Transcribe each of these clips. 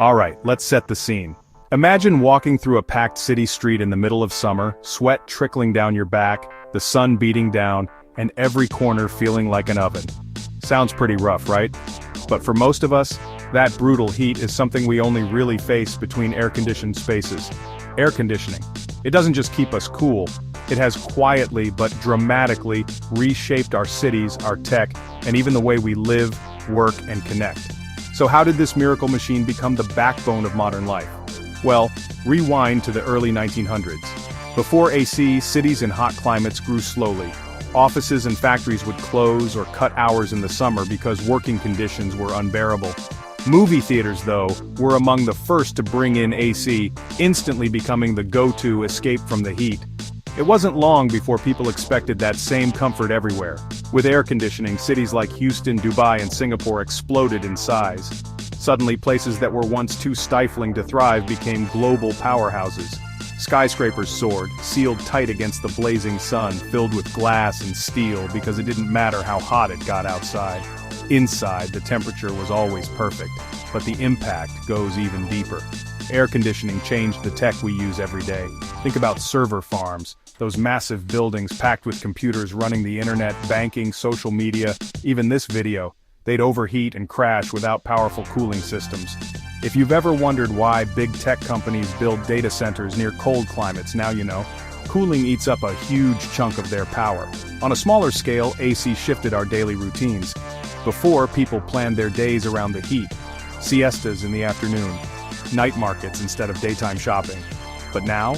Alright, let's set the scene. Imagine walking through a packed city street in the middle of summer, sweat trickling down your back, the sun beating down, and every corner feeling like an oven. Sounds pretty rough, right? But for most of us, that brutal heat is something we only really face between air-conditioned spaces. Air conditioning. It doesn't just keep us cool, it has quietly but dramatically reshaped our cities, our tech, and even the way we live, work, and connect. So how did this miracle machine become the backbone of modern life? Well, rewind to the early 1900s. Before AC, cities in hot climates grew slowly. Offices and factories would close or cut hours in the summer because working conditions were unbearable. Movie theaters, though, were among the first to bring in AC, instantly becoming the go-to escape from the heat. It wasn't long before people expected that same comfort everywhere. With air conditioning, cities like Houston, Dubai, and Singapore exploded in size. Suddenly, places that were once too stifling to thrive became global powerhouses. Skyscrapers soared, sealed tight against the blazing sun, filled with glass and steel because it didn't matter how hot it got outside. Inside, the temperature was always perfect, but the impact goes even deeper. Air conditioning changed the tech we use every day. Think about server farms, those massive buildings packed with computers running the internet, banking, social media, even this video. They'd overheat and crash without powerful cooling systems. If you've ever wondered why big tech companies build data centers near cold climates, now you know. Cooling eats up a huge chunk of their power. On a smaller scale, AC shifted our daily routines. Before, people planned their days around the heat. Siestas in the afternoon, night markets instead of daytime shopping. But now,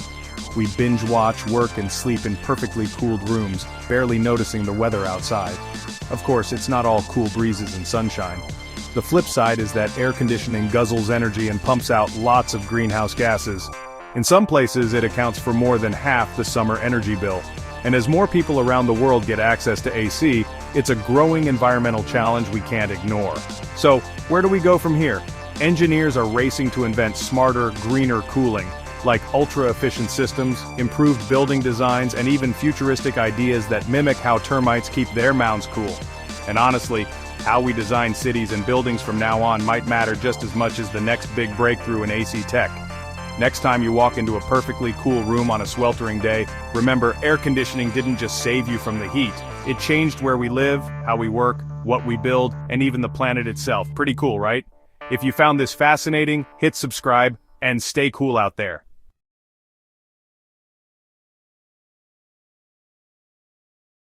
we binge watch, work, and sleep in perfectly cooled rooms, barely noticing the weather outside. Of course, it's not all cool breezes and sunshine. The flip side is that air conditioning guzzles energy and pumps out lots of greenhouse gases. In some places, it accounts for more than half the summer energy bill. And as more people around the world get access to AC, it's a growing environmental challenge we can't ignore. So, where do we go from here? Engineers are racing to invent smarter, greener cooling, like ultra-efficient systems, improved building designs, and even futuristic ideas that mimic how termites keep their mounds cool. And honestly, how we design cities and buildings from now on might matter just as much as the next big breakthrough in AC tech. Next time you walk into a perfectly cool room on a sweltering day, remember, air conditioning didn't just save you from the heat. It changed where we live, how we work, what we build, and even the planet itself. Pretty cool, right? If you found this fascinating, hit subscribe, and stay cool out there.